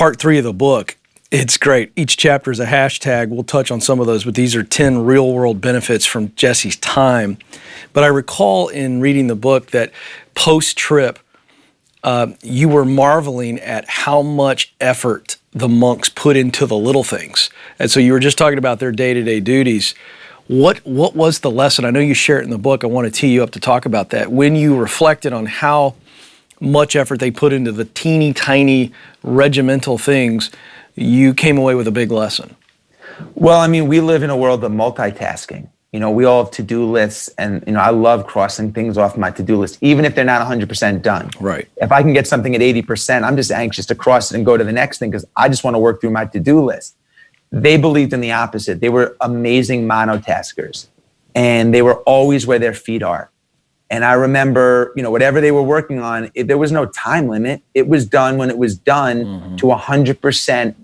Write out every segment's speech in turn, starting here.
part 3 of the book. It's great. Each chapter is a hashtag. We'll touch on some of those, but these are 10 real-world benefits from Jesse's time. But I recall in reading the book that post-trip, you were marveling at how much effort the monks put into the little things. And so you were just talking about their day-to-day duties. What was the lesson? I know you share it in the book. I want to tee you up to talk about that. When you reflected on how much effort they put into the teeny tiny regimental things, you came away with a big lesson. Well, I mean, we live in a world of multitasking. You know, we all have to-do lists, and, you know, I love crossing things off my to-do list, even if they're not 100% done. Right. If I can get something at 80%, I'm just anxious to cross it and go to the next thing because I just want to work through my to-do list. They believed in the opposite. They were amazing monotaskers, and they were always where their feet are. And I remember, you know, whatever they were working on, there was no time limit. It was done when it was done to 100%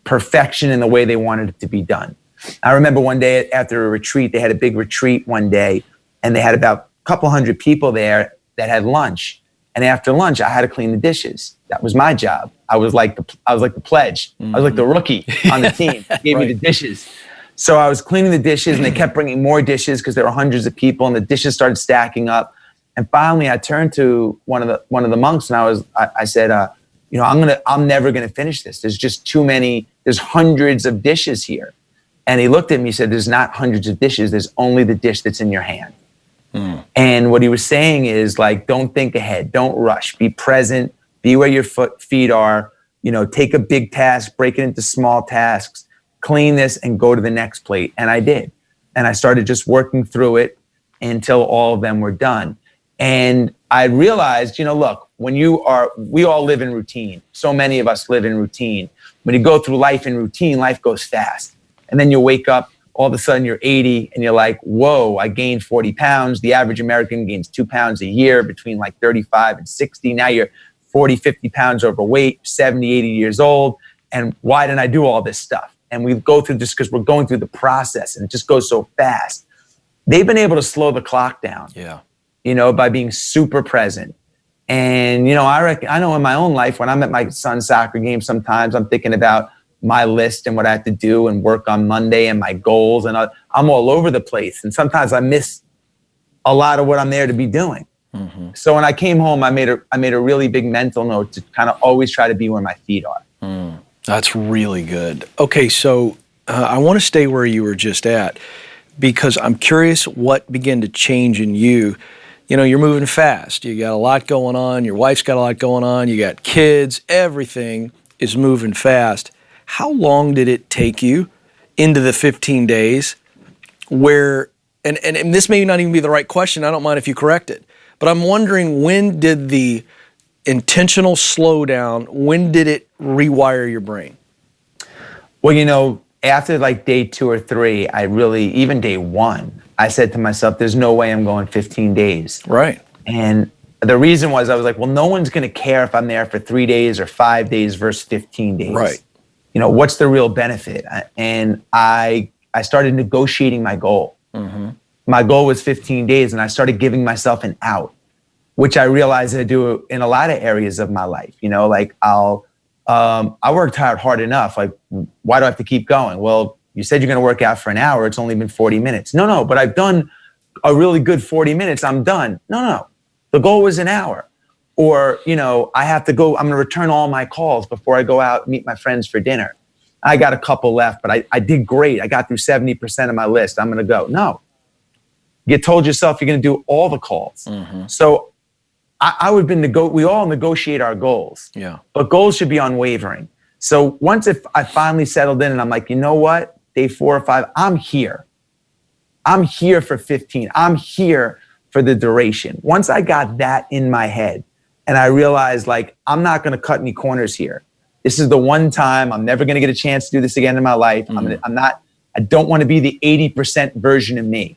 perfection in the way they wanted it to be done. I remember one day after a retreat, they had a big retreat one day, and they had about a couple hundred people there that had lunch. And after lunch, I had to clean the dishes. That was my job. I was like the pledge. I was like the rookie on the team. They gave me the dishes. So I was cleaning the dishes, and they kept bringing more dishes because there were hundreds of people, and the dishes started stacking up. And finally, I turned to one of the monks, and I said, you know, I'm never gonna finish this. There's just too many. There's hundreds of dishes here. And he looked at me. He said, "There's not hundreds of dishes. There's only the dish that's in your hand." And what he was saying is, like, don't think ahead. Don't rush. Be present. Be where your feet are. You know, take a big task, break it into small tasks, clean this, and go to the next plate. And I did. And I started just working through it until all of them were done. And I realized, you know, look, we all live in routine. So many of us live in routine. When you go through life in routine, life goes fast. And then you wake up, all of a sudden you're 80 and you're like, whoa, I gained 40 pounds. The average American gains 2 pounds a year between like 35 and 60. Now you're 40, 50 pounds overweight, 70, 80 years old. And why didn't I do all this stuff? And we go through this because we're going through the process and it just goes so fast. They've been able to slow the clock down, you know, by being super present. And, you know, I know in my own life, when I'm at my son's soccer game, sometimes I'm thinking about my list and what I have to do and work on Monday and my goals. And I'm all over the place. And sometimes I miss a lot of what I'm there to be doing. So when I came home, I made a really big mental note to kind of always try to be where my feet are. That's really good. Okay, so I want to stay where you were just at because I'm curious what began to change in you. You know, you're moving fast. You got a lot going on. Your wife's got a lot going on. You got kids. Everything is moving fast. How long did it take you into the 15 days where, and this may not even be the right question, I don't mind if you correct it, but I'm wondering, when did the intentional slowdown, when did it rewire your brain? Well, you know, after like day 2 or 3, even day 1, I said to myself, there's no way I'm going 15 days. Right. And the reason was I was like, well, no one's going to care if I'm there for 3 days or 5 days versus 15 days. Right. You know, what's the real benefit? And I started negotiating my goal. My goal was 15 days, and I started giving myself an out, which I realized I do in a lot of areas of my life. You know, like I worked hard enough. Like, why do I have to keep going? Well, you said you're going to work out for an hour. It's only been 40 minutes. No, but I've done a really good 40 minutes. I'm done. No. The goal was an hour. Or, you know, I have to go, I'm going to return all my calls before I go out and meet my friends for dinner. I got a couple left, but I did great. I got through 70% of my list. I'm going to go. No. You told yourself you're going to do all the calls. So we all negotiate our goals. But goals should be unwavering. So once I finally settled in and I'm like, you know what? Day 4 or 5, I'm here. I'm here for 15. I'm here for the duration. Once I got that in my head, and I realized, like, I'm not going to cut any corners here. This is the one time. I'm never going to get a chance to do this again in my life. I don't want to be the 80% version of me.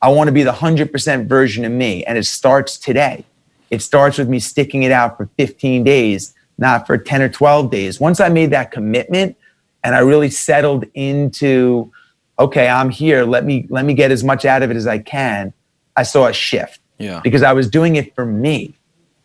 I want to be the 100% version of me. And it starts today. It starts with me sticking it out for 15 days, not for 10 or 12 days. Once I made that commitment and I really settled into, okay, I'm here. Let me get as much out of it as I can. I saw a shift because I was doing it for me.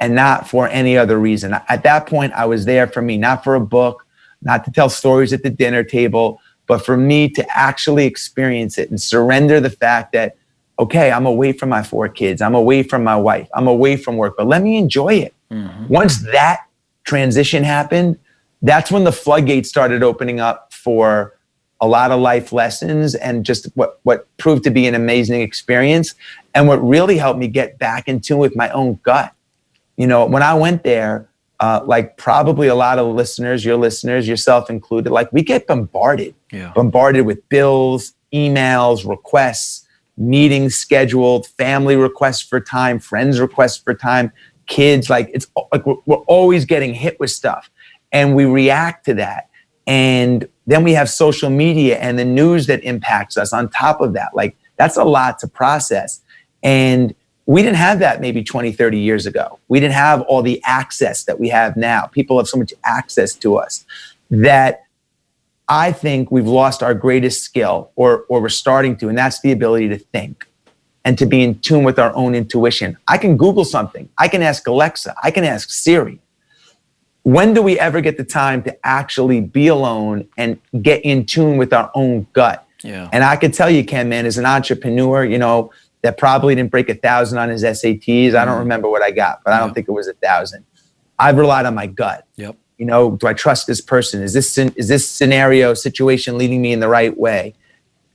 and not for any other reason. At that point, I was there for me, not for a book, not to tell stories at the dinner table, but for me to actually experience it and surrender the fact that, okay, I'm away from my 4 kids, I'm away from my wife, I'm away from work, but let me enjoy it. Once that transition happened, that's when the floodgates started opening up for a lot of life lessons and just what proved to be an amazing experience. And what really helped me get back in tune with my own gut. You know, when I went there, like probably a lot of listeners, your listeners, yourself included, like we get bombarded with bills, emails, requests, meetings scheduled, family requests for time, friends requests for time, kids, like it's like we're always getting hit with stuff and we react to that. And then we have social media and the news that impacts us on top of that. Like that's a lot to process. And we didn't have that maybe 20, 30 years ago. We didn't have all the access that we have now. People have so much access to us that I think we've lost our greatest skill, or we're starting to, and that's the ability to think and to be in tune with our own intuition. I can Google something. I can ask Alexa. I can ask Siri. When do we ever get the time to actually be alone and get in tune with our own gut? Yeah. And I could tell you, Ken, man, as an entrepreneur, you know, that probably didn't break 1,000 on his SATs. I don't remember what I got, but I don't think it was 1,000. I've relied on my gut. Yep. You know, do I trust this person? Is this scenario, situation leading me in the right way?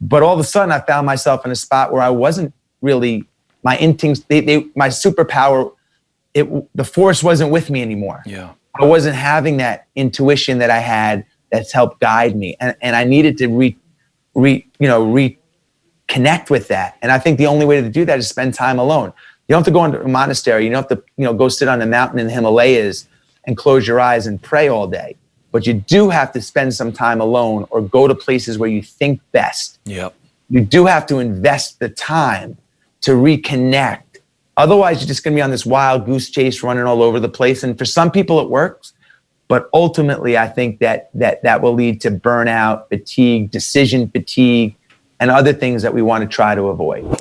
But all of a sudden, I found myself in a spot where I wasn't really, my instincts, my superpower, the force wasn't with me anymore. Yeah. I wasn't having that intuition that I had that's helped guide me. And I needed to reconnect with that. And I think the only way to do that is spend time alone. You don't have to go into a monastery. You don't have to, go sit on a mountain in the Himalayas and close your eyes and pray all day. But you do have to spend some time alone or go to places where you think best. Yep. You do have to invest the time to reconnect. Otherwise, you're just going to be on this wild goose chase running all over the place. And for some people, it works. But ultimately, I think that will lead to burnout, fatigue, decision fatigue, and other things that we want to try to avoid.